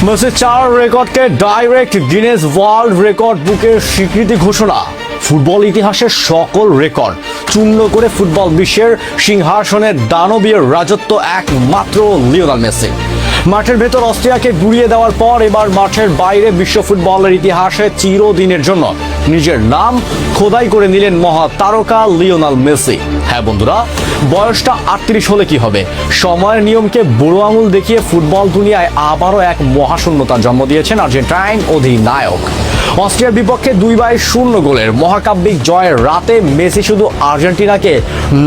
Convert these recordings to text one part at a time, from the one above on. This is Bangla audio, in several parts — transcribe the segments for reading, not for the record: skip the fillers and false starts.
মেসি 4 রেকর্ডকে ডাইরেক্ট গিনেস ওয়ার্ল্ড রেকর্ড বুকের স্বীকৃতি ঘোষণা। ফুটবল ইতিহাসের সকল রেকর্ড চূর্ণ করে ফুটবল বিশ্বের সিংহাসনের দানবীয় রাজত্ব একমাত্র লিওনেল মেসি। মাঠের ভেতর অস্ট্রিয়াকে গুড়িয়ে দেওয়ার পর এবার মাঠের বাইরে বিশ্ব ফুটবলের ইতিহাসে চিরদিনের জন্য নিজের নাম খোদাই করে নিলেন মহা তারকা লিওনেল মেসি। হ্যাঁ বন্ধুরা, বয়সটা 38 হলে কি হবে? সময়ের নিয়মকে বুড়ো আঙুল দেখিয়ে ফুটবল দুনিয়ায় আবারও এক মহাশূন্যতার জন্ম দিয়েছেন আর্জেন্টাইন অধিনায়ক। অস্ট্রিয়ার বিপক্ষে 2-0 গোলের মহাকাব্যিক জয়ের রাতে মেসি শুধু আর্জেন্টিনাকে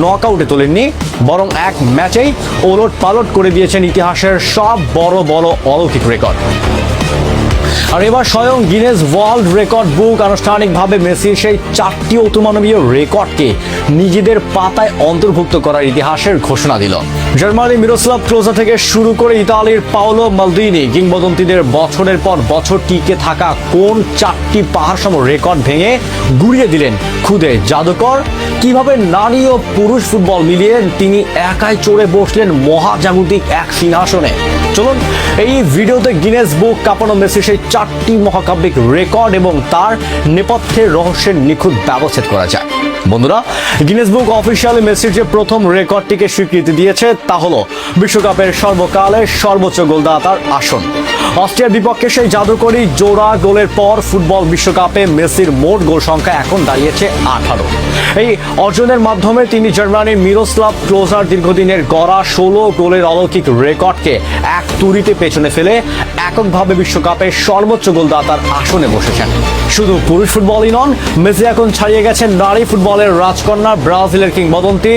নকআউটে তোলেননি, বরং এক ম্যাচেই ওলট পালট করে দিয়েছেন ইতিহাসের সব বড় বড় অলৌকিক রেকর্ড। আর এবার স্বয়ং গিনেস ওয়ার্ল্ড রেকর্ড বুক আনুষ্ঠানিকভাবে মেসির সেই 4টি অতুলনীয় রেকর্ডকে নিজেদের পাতায় অন্তর্ভুক্ত করার ইতিহাসের ঘোষণা দিল। জার্মানির মিরোস্লাভ ক্লোজা থেকে শুরু করে ইতালির পাওলো মালদিনি কিংবদন্তিদের বছরের পর বছর টিকে থাকা কোন 4টি পাহাড়সম রেকর্ড ভেঙে গুড়িয়ে দিলেন খুদে জাদুকর। কিভাবে নারী ও পুরুষ ফুটবল মিলিয়ে তিনি একাই চড়ে বসলেন মহাজাগতিক এক সিংহাসনে। চলুন এই ভিডিওতে গিনেস বুক কাঁপানো মেসির সেই 4টি মহাকাব্যিক রেকর্ড এবং তার নেপথ্যের রহস্যের নিখুঁত ব্যবচ্ছেদ করা যায়। বন্ধুরা, গিনেস বুক অফিসিয়ালি মেসির যে প্রথম রেকর্ডটিকে স্বীকৃতি দিয়েছে তা হলো বিশ্বকাপের সর্বকালের সর্বোচ্চ গোলদাতার আসন। অস্ট্রিয়ার বিপক্ষে সেই জাদুকরী জোড়া গোলের পর ফুটবল বিশ্বকাপে মেসির মোট গোল সংখ্যা এখন দাঁড়িয়েছে 18। এই অর্জনের মাধ্যমে তিনি জার্মানির মিরোস্লাভ ক্লোজার দীর্ঘদিনের গড়া 16 গোলের অলৌকিক রেকর্ডকে এক তুড়িতে পেছনে ফেলে এককভাবে বিশ্বকাপের সর্বোচ্চ গোলদাতার আসনে বসেছেন। শুধু পুরুষ ফুটবলই নন, মেসি এখন ছাড়িয়ে গেছেন নারী ফুটবলের রাজকন্যা ব্রাজিলের কিংবদন্তি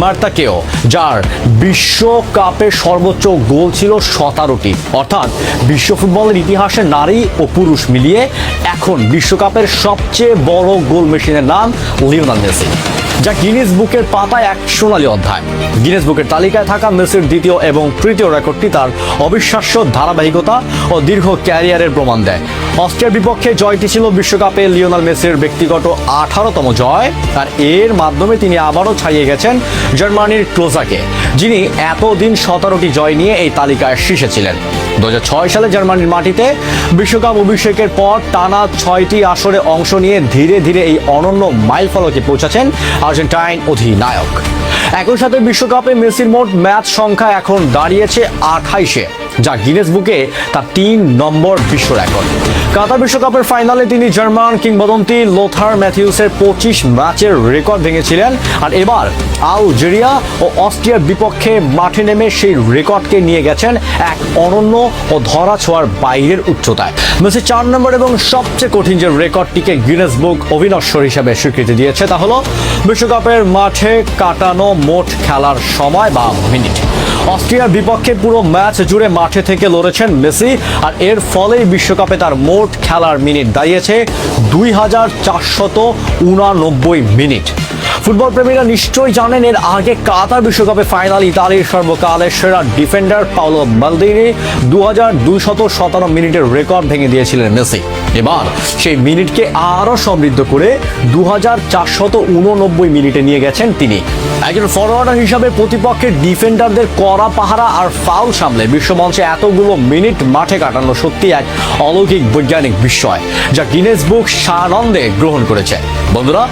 মার্তাকেও, যার বিশ্বকাপের সর্বোচ্চ গোল ছিল 17টি। অর্থাৎ বিশ্ব ফুটবলের ইতিহাসে নারী ও পুরুষ মিলিয়ে এখন বিশ্বকাপের সবচেয়ে বড় গোল মেশিনের নাম লিওনেল মেসি, যা গিনেস বুকের পাতায় এক সোনালী অধ্যায়। গিনেস বুকের তালিকায় থাকা মেসির দ্বিতীয় এবং তৃতীয় রেকর্ডটি তার অবিশ্বাস্য ধারাবাহিকতা ও দীর্ঘ ক্যারিয়ারের প্রমাণ দেয়। অস্ট্রিয়ার বিপক্ষে জয়টি ছিল বিশ্বকাপে লিওনেল মেসির ব্যক্তিগত 18তম জয়, আর এর মাধ্যমে তিনি আবারও ছাড়িয়ে গেছেন জার্মানির ক্লোজাকে, যিনি এতদিন 17টি জয় নিয়ে এই তালিকায় শীর্ষে ছিলেন। 2006 সালে জার্মানির মাটিতে বিশ্বকাপ অভিষেকের পর টানা 6টি আসরে অংশ নিয়ে ধীরে ধীরে এই অনন্য মাইলফলকে পৌঁছাচ্ছেন আর্জেন্টাইন অধিনায়ক। একই সাথে বিশ্বকাপে মেসির মোট ম্যাচ সংখ্যা এখন দাঁড়িয়েছে 28-এ, যা গিনেস বুকে তার 3 নম্বর বিশ্ব রেকর্ড। কাতার বিশ্বকাপের ফাইনালে তিনি জার্মান কিংবদন্তি লোথার ম্যাথিউসের 25 ম্যাচের রেকর্ড ভেঙেছিলেন, আর এবার আলজেরিয়া ও অস্ট্রিয়ার বিপক্ষে মাঠে নেমে সেই রেকর্ডকে নিয়ে গেছেন এক অনন্য ও ধরা ছোঁয়ার বাইরের উচ্চতায়। মেসি 4 নম্বর এবং সবচেয়ে কঠিন যে রেকর্ডটিকে গিনেস বুক অবিনশ্বর হিসেবে স্বীকৃতি দিয়েছে তা হলো বিশ্বকাপের মাঠে কাটানো মোট খেলার সময় বা মিনিট। অস্ট্রিয়ার বিপক্ষে পুরো ম্যাচ জুড়ে মাঠে থেকে লড়েছেন মেসি, আর এর ফলেই বিশ্বকাপে তার মোট খেলার মিনিট দাঁড়িয়েছে 2489 মিনিট। ফুটবল প্রেমীরা নিশ্চয়ই জানেন, এর আগে কাতার বিশ্বকাপে ফাইনাল ইতালির সর্বকালের সেরা ডিফেন্ডার পাওলো মালদিনি 2257 মিনিটের রেকর্ড ভেঙে দিয়েছিলেন মেসি। এবার সেই মিনিটকে আরও সমৃদ্ধ করে 2489 মিনিটে নিয়ে গেছেন তিনি। একজন ফরওয়ার্ডার হিসাবে প্রতিপক্ষের ডিফেন্ডারদের কড়া পাহারা আর ফাউল সামলে বিশ্বমঞ্চে এতগুলো মিনিট মাঠে কাটানো সত্যি এক অলৌকিক বৈজ্ঞানিক বিষয়, যা গিনেস বুক সানন্দে গ্রহণ করেছে। বন্ধুরা,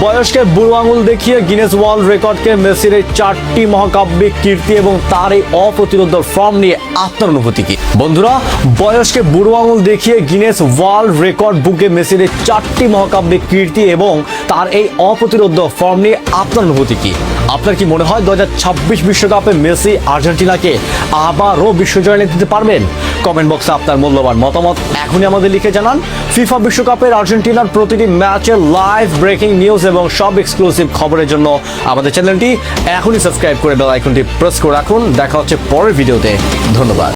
বয়সকে বুড়ো আঙুল দেখিয়ে গিনেস ওয়ার্ল্ড রেকর্ডকে মেসির এই 4টি মহাকাব্যিক কীর্তি এবং তার এই অপ্রতিরোধ্য ফর্ম নিয়ে আপনার অনুভূতি কি? বন্ধুরা, বয়সকে বুড়ো আঙুল দেখিয়ে গিনেস ওয়ার্ল্ড রেকর্ড বুকে মেসির এই 4টি মহাকাব্যিক কীর্তি এবং তার এই অপ্রতিরোধ্য ফর্ম নিয়ে আপনার অনুভূতি কি? আপনার কি মনে হয় 2026 বিশ্বকাপে মেসি আর্জেন্টিনাকে আবারও বিশ্বজয় এনে দিতে পারবেন? কমেন্ট বক্সে আপনার মূল্যবান মতামত এখনই আমাদের লিখে জানান। ফিফা বিশ্বকাপের আর্জেন্টিনার প্রতিটি ম্যাচের লাইভ ব্রেকিং নিউজ এবং সব এক্সক্লুসিভ খবরের জন্য আমাদের চ্যানেলটি এখনই সাবস্ক্রাইব করে বেল আইকনটি প্রেস করে রাখুন। দেখা হচ্ছে পরের ভিডিওতে। ধন্যবাদ।